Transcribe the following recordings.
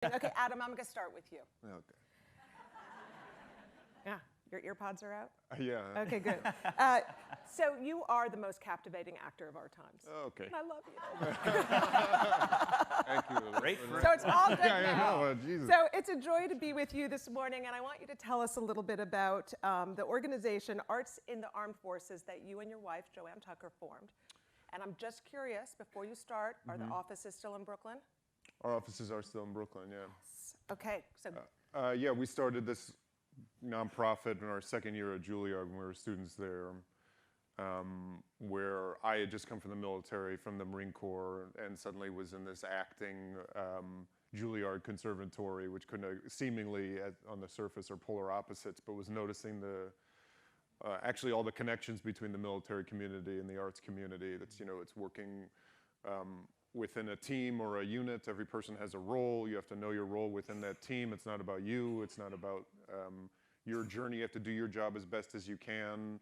Okay, Adam, I'm going to start with you. Okay. Yeah, your ear pods are out? Yeah. Okay, good. So you are the most captivating actor of our times. Okay. And I love you. Thank you. Great for So it's all good Yeah, yeah, now. no, Jesus. So it's a joy to be with you this morning, and I want you to tell us a little bit about the organization Arts in the Armed Forces that you and your wife, Joanne Tucker, formed. And I'm just curious, before you start, are the offices still in Brooklyn? Our offices are still in Brooklyn, yeah. Okay, so Yeah, we started this nonprofit in our second year at Juilliard when we were students there, where I had just come from the military, from the Marine Corps, and suddenly was in this acting Juilliard conservatory, which couldn't seemingly on the surface are polar opposites, but was noticing the actually all the connections between the military community and the arts community. That's, it's working within a team or a unit. Every person has a role. You have to know your role within that team. It's not about you. It's not about your journey. You have to do your job as best as you can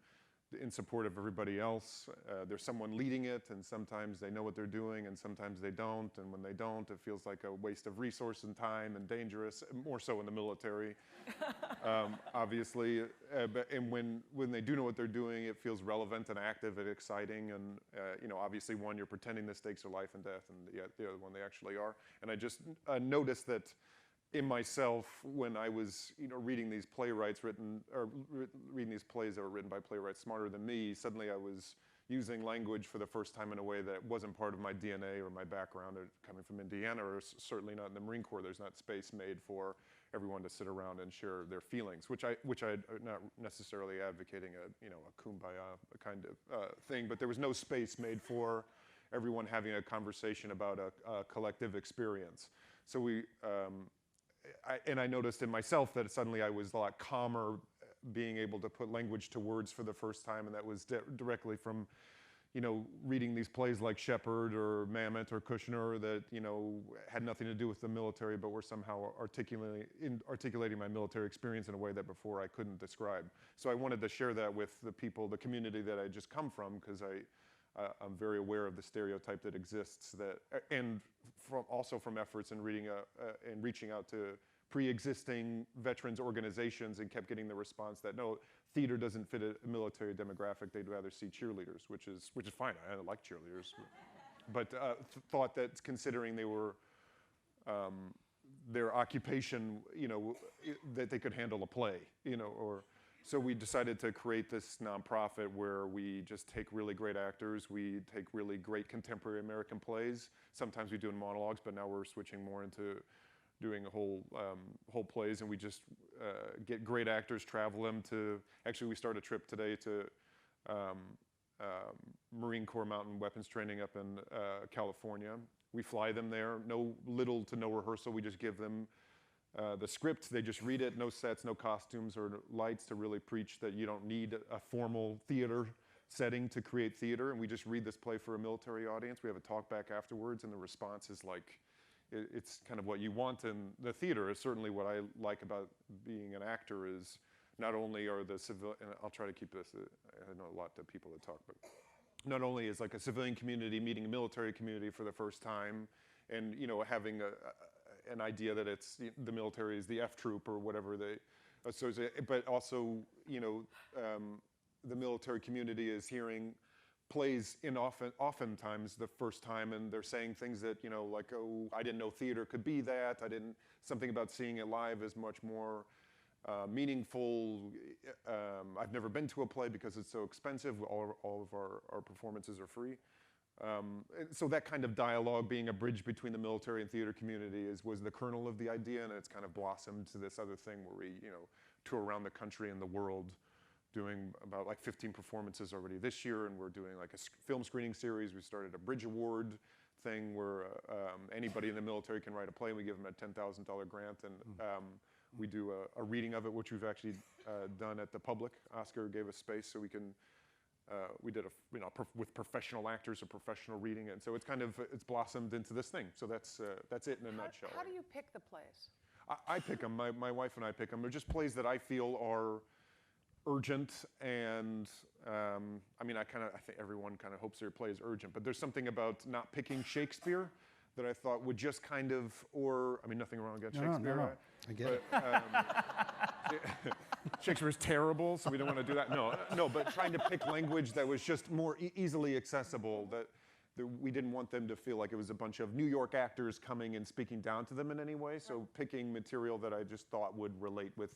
in support of everybody else. There's someone leading it, and sometimes they know what they're doing, and sometimes they don't. And when they don't, it feels like a waste of resource and time and dangerous, more so in the military, obviously. And when they do know what they're doing, it feels relevant and active and exciting. And, obviously, one, you're pretending the stakes are life and death, and the other one, they actually are. And I just noticed that in myself, when I was, reading these reading these plays that were written by playwrights smarter than me, suddenly I was using language for the first time in a way that wasn't part of my DNA or my background, or coming from Indiana, or certainly not in the Marine Corps. There's not space made for everyone to sit around and share their feelings, which I'm not necessarily advocating a kumbaya kind of thing, but there was no space made for everyone having a conversation about a collective experience. So I noticed in myself that suddenly I was a lot calmer being able to put language to words for the first time, and that was directly from, reading these plays like Shepherd or Mamet or Kushner that, had nothing to do with the military, but were somehow articulating my military experience in a way that before I couldn't describe. So I wanted to share that with the people, the community that I just come from, because I'm very aware of the stereotype that exists, and also from efforts in reaching out to pre-existing veterans organizations, and kept getting the response that no, theater doesn't fit a military demographic. They'd rather see cheerleaders, which is fine. I like cheerleaders, but thought that considering they were their occupation, that they could handle a play, or. So we decided to create this nonprofit where we just take really great actors, we take really great contemporary American plays. Sometimes we do monologues, but now we're switching more into doing whole plays, and we just get great actors, travel them to. Actually, we start a trip today to Marine Corps Mountain Weapons Training up in California. We fly them there, little to no rehearsal. We just give them the script, they just read it, no sets, no costumes or lights, to really preach that you don't need a formal theater setting to create theater. And we just read this play for a military audience. We have a talk back afterwards, and the response is like, it's kind of what you want in the theater. Is certainly what I like about being an actor is not only are the civil, and I'll try to keep this, I know a lot of people that talk, but not only is like a civilian community meeting a military community for the first time, and having an idea that it's the military is the F troop or whatever they associate, but also the military community is hearing plays oftentimes the first time, and they're saying things that like, oh, I didn't know theater could be that. Something about seeing it live is much more meaningful. I've never been to a play because it's so expensive. All of our performances are free. So that kind of dialogue, being a bridge between the military and theater community, was the kernel of the idea, and it's kind of blossomed to this other thing where we, tour around the country and the world, doing about like 15 performances already this year, and we're doing like a film screening series. We started a Bridge Award thing where anybody in the military can write a play, and we give them a $10,000 grant, and we do a reading of it, which we've actually done at the Public. Oscar gave us space so we can. We did with professional actors, a professional reading, and so it's blossomed into this thing. So that's it in a nutshell. How do you pick the plays? I pick them. My wife and I pick them. They're just plays that I feel are urgent, and I think everyone kind of hopes their play is urgent, but there's something about not picking Shakespeare that I thought would just kind of, or, I mean, nothing wrong against No, Shakespeare. no. I get it. Shakespeare's terrible, so we don't want to do that. No, but trying to pick language that was just more easily accessible, that we didn't want them to feel like it was a bunch of New York actors coming and speaking down to them in any way. So picking material that I just thought would relate with,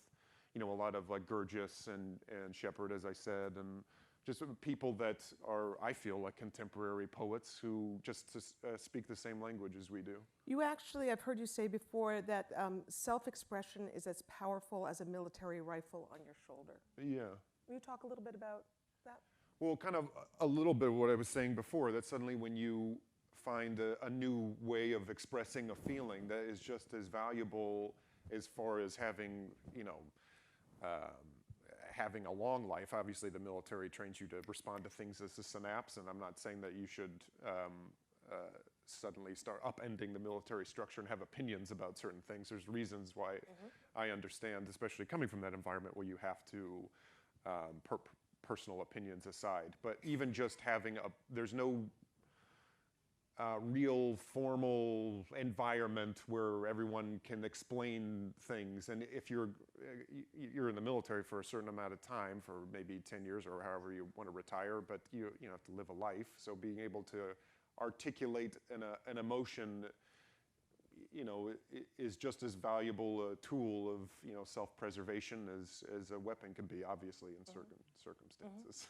you know, a lot of like Gurgis and Shepard, as I said, and just people that are, I feel, like contemporary poets who just speak the same language as we do. You actually, I've heard you say before that self-expression is as powerful as a military rifle on your shoulder. Yeah. Will you talk a little bit about that? Well, kind of a little bit of what I was saying before, that suddenly when you find a new way of expressing a feeling that is just as valuable as far as having, you know, having a long life. Obviously, the military trains you to respond to things as a synapse, and I'm not saying that you should suddenly start upending the military structure and have opinions about certain things. There's reasons why I understand, especially coming from that environment where you have to, personal opinions aside, but even just having there's no real formal environment where everyone can explain things. And if you're in the military for a certain amount of time, for maybe 10 years or however you want to retire, but you have to live a life. So being able to articulate an emotion, you know, is just as valuable a tool of, you know, self-preservation as a weapon can be, obviously, in certain circumstances.